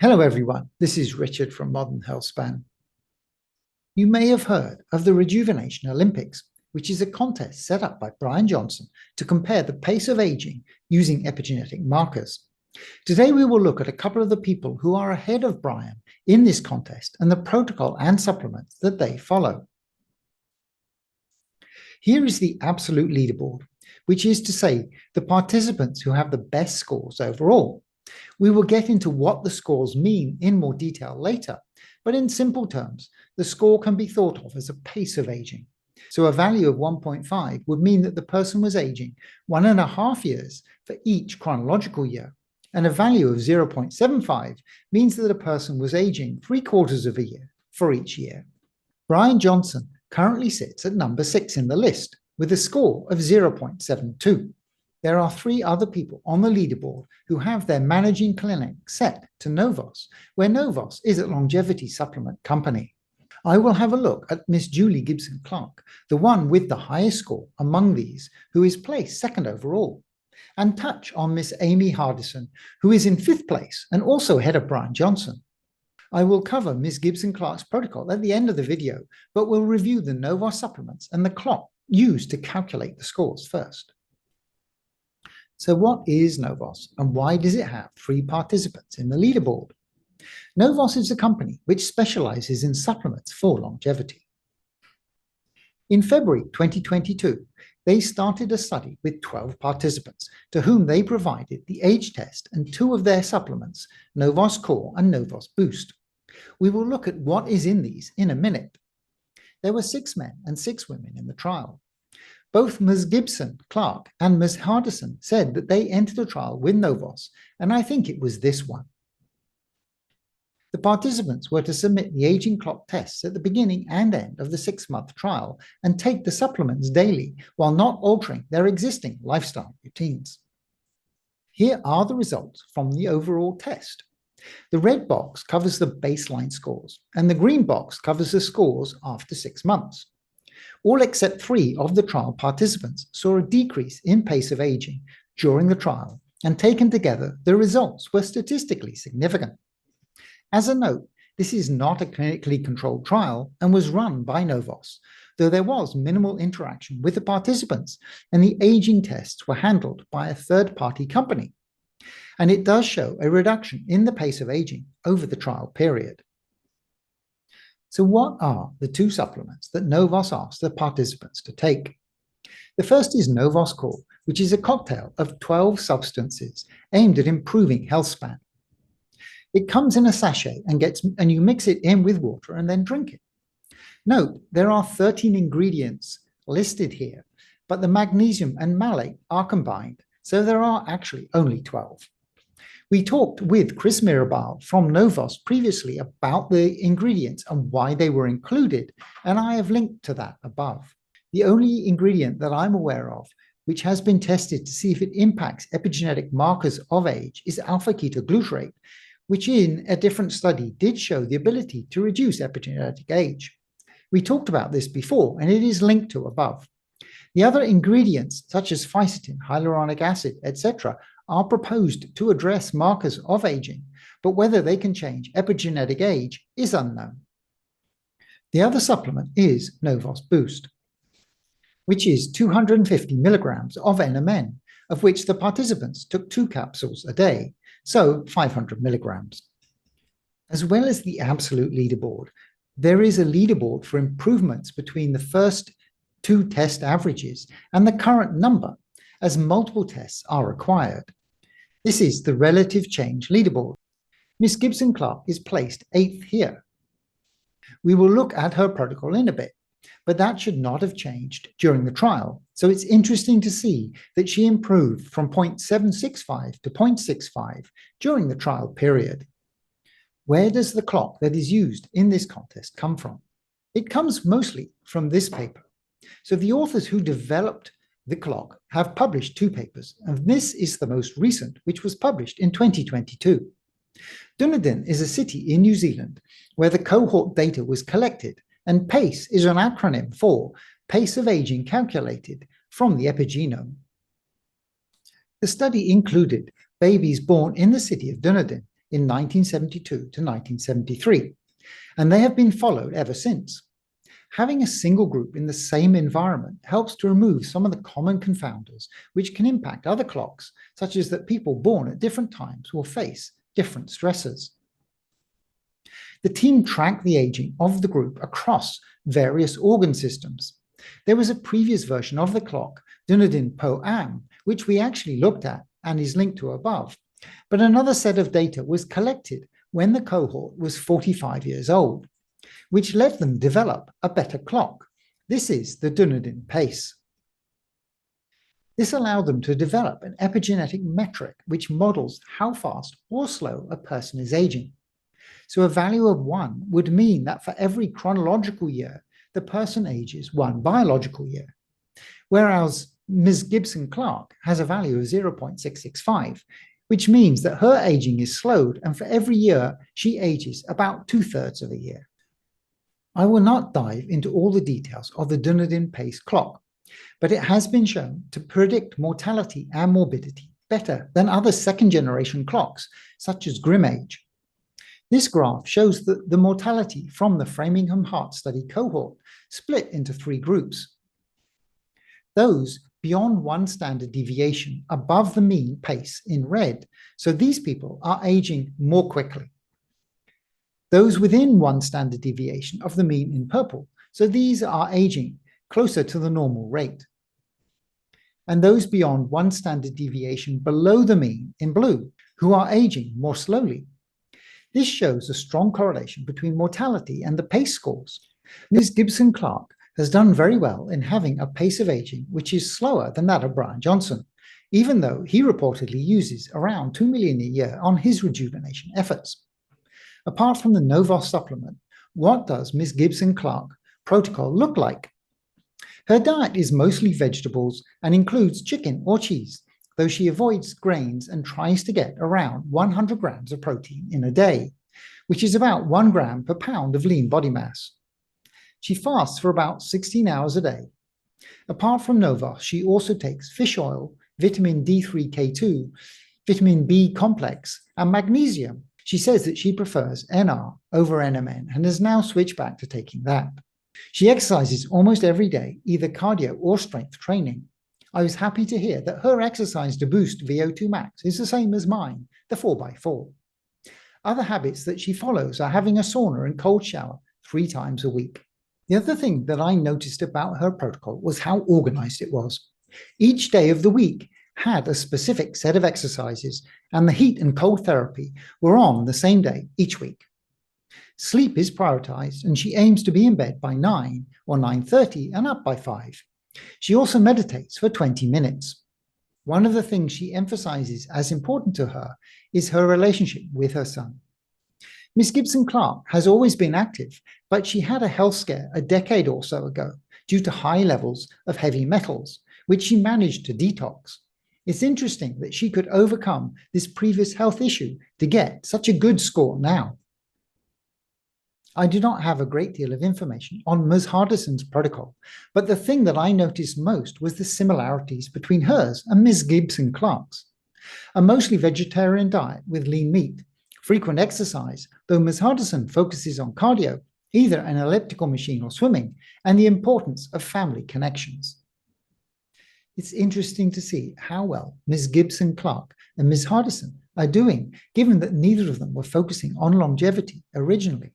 Hello everyone, this is Richard from Modern Healthspan. You may have heard of the Rejuvenation Olympics, which is a contest set up by Bryan Johnson to compare the pace of aging using epigenetic markers. Today we will look at a couple of the people who are ahead of Bryan in this contest and the protocol and supplements that they follow. Here is the absolute leaderboard, which is to say the participants who have the best scores overall. We will get into what the scores mean in more detail later, but in simple terms, the score can be thought of as a pace of aging. So a value of 1.5 would mean that the person was aging 1.5 years for each chronological year, and a value of 0.75 means that a person was aging 3/4 of a year for each year. Bryan Johnson currently sits at number 6 in the list with a score of 0.72. There are 3 other people on the leaderboard who have their managing clinic set to NOVOS, where NOVOS is a longevity supplement company. I will have a look at Miss Julie Gibson Clark, the one with the highest score among these, who is placed 2nd overall, and touch on Miss Amy Hardison, who is in 5th place and also ahead of Bryan Johnson. I will cover Miss Gibson Clark's protocol at the end of the video, but will review the NOVOS supplements and the clock used to calculate the scores first. So what is NOVOS and why does it have 3 participants in the leaderboard? NOVOS is a company which specializes in supplements for longevity. In February 2022, they started a study with 12 participants to whom they provided the age test and 2 of their supplements, NOVOS Core and NOVOS Boost. We will look at what is in these in a minute. There were 6 men and 6 women in the trial. Both Ms. Gibson Clark and Ms. Hardison said that they entered a trial with NOVOS, and I think it was this one. The participants were to submit the aging clock tests at the beginning and end of the 6-month trial and take the supplements daily while not altering their existing lifestyle routines. Here are the results from the overall test. The red box covers the baseline scores, and the green box covers the scores after 6 months. All except 3 of the trial participants saw a decrease in pace of aging during the trial, and taken together, the results were statistically significant. As a note, this is not a clinically controlled trial and was run by NOVOS, though there was minimal interaction with the participants, and the aging tests were handled by a third-party company. And it does show a reduction in the pace of aging over the trial period. So what are the 2 supplements that NOVOS asked the participants to take? The first is NOVOS Core, which is a cocktail of 12 substances aimed at improving health span. It comes in a sachet and you mix it in with water and then drink it. Note, there are 13 ingredients listed here, but the magnesium and malate are combined, so there are actually only 12. We talked with Chris Mirabal from NOVOS previously about the ingredients and why they were included, and I have linked to that above. The only ingredient that I'm aware of which has been tested to see if it impacts epigenetic markers of age is alpha-ketoglutarate, which in a different study did show the ability to reduce epigenetic age. We talked about this before, and it is linked to above. The other ingredients, such as fisetin, hyaluronic acid, etc., are proposed to address markers of aging, but whether they can change epigenetic age is unknown. The other supplement is NOVOS Boost, which is 250 milligrams of NMN, of which the participants took 2 capsules a day, so 500 milligrams. As well as the absolute leaderboard, there is a leaderboard for improvements between the first 2 test averages and the current number, as multiple tests are required. This is the relative change leaderboard. Miss Gibson Clark is placed 8th here. We will look at her protocol in a bit, but that should not have changed during the trial, so it's interesting to see that she improved from 0.765 to 0.65 during the trial period. Where does the clock that is used in this contest come from? It comes mostly from this paper. So the authors who developed the clock have published 2 papers, and this is the most recent, which was published in 2022. Dunedin is a city in New Zealand where the cohort data was collected, and PACE is an acronym for Pace of Aging Calculated from the Epigenome. The study included babies born in the city of Dunedin in 1972 to 1973, and they have been followed ever since. Having a single group in the same environment helps to remove some of the common confounders which can impact other clocks, such as that people born at different times will face different stressors. The team tracked the aging of the group across various organ systems. There was a previous version of the clock, DunedinPoAm, which we actually looked at and is linked to above. But another set of data was collected when the cohort was 45 years old, which let them develop a better clock. This is the DunedinPACE. This allowed them to develop an epigenetic metric which models how fast or slow a person is aging. So a value of 1 would mean that for every chronological year, the person ages 1 biological year, whereas Ms. Gibson Clark has a value of 0.665, which means that her aging is slowed, and for every year, she ages about 2/3 of a year. I will not dive into all the details of the DunedinPACE clock, but it has been shown to predict mortality and morbidity better than other second-generation clocks, such as GrimAge. This graph shows that the mortality from the Framingham Heart Study cohort split into 3 groups. Those beyond 1 standard deviation above the mean pace in red, so these people are aging more quickly. Those within 1 standard deviation of the mean in purple, so these are aging closer to the normal rate. And those beyond 1 standard deviation below the mean in blue, who are aging more slowly. This shows a strong correlation between mortality and the PACE scores. Ms. Gibson Clark has done very well in having a pace of aging which is slower than that of Bryan Johnson, even though he reportedly uses around 2 million a year on his rejuvenation efforts. Apart from the NOVOS supplement, what does Ms. Gibson Clark protocol look like? Her diet is mostly vegetables and includes chicken or cheese, though she avoids grains and tries to get around 100 grams of protein in a day, which is about 1 gram per pound of lean body mass. She fasts for about 16 hours a day. Apart from NOVOS, she also takes fish oil, vitamin D3K2, vitamin B complex, and magnesium. She says that she prefers NR over NMN and has now switched back to taking that. She exercises almost every day, either cardio or strength training. I was happy to hear that her exercise to boost VO2 max is the same as mine, the 4x4. Other habits that she follows are having a sauna and cold shower 3 times a week. The other thing that I noticed about her protocol was how organized it was. Each day of the week had a specific set of exercises, and the heat and cold therapy were on the same day each week. Sleep is prioritized, and she aims to be in bed by 9 or 9:30 and up by 5. She also meditates for 20 minutes. One of the things she emphasizes as important to her is her relationship with her son. Miss Gibson Clark has always been active, but she had a health scare a decade or so ago due to high levels of heavy metals, which she managed to detox. It's interesting that she could overcome this previous health issue to get such a good score now. I do not have a great deal of information on Ms. Hardison's protocol, but the thing that I noticed most was the similarities between hers and Ms. Gibson Clark's. A mostly vegetarian diet with lean meat, frequent exercise, though Ms. Hardison focuses on cardio, either an elliptical machine or swimming, and the importance of family connections. It's interesting to see how well Ms. Gibson Clark and Ms. Hardison are doing, given that neither of them were focusing on longevity originally.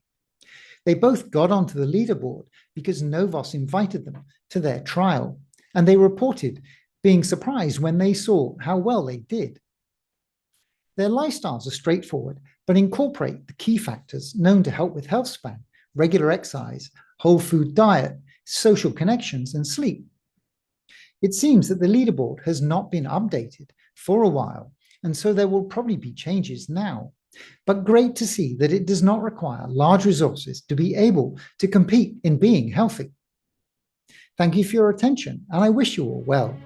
They both got onto the leaderboard because NOVOS invited them to their trial, and they reported being surprised when they saw how well they did. Their lifestyles are straightforward, but incorporate the key factors known to help with Healthspan: regular exercise, whole food diet, social connections, and sleep. It seems that the leaderboard has not been updated for a while, and so there will probably be changes now. But great to see that it does not require large resources to be able to compete in being healthy. Thank you for your attention, and I wish you all well.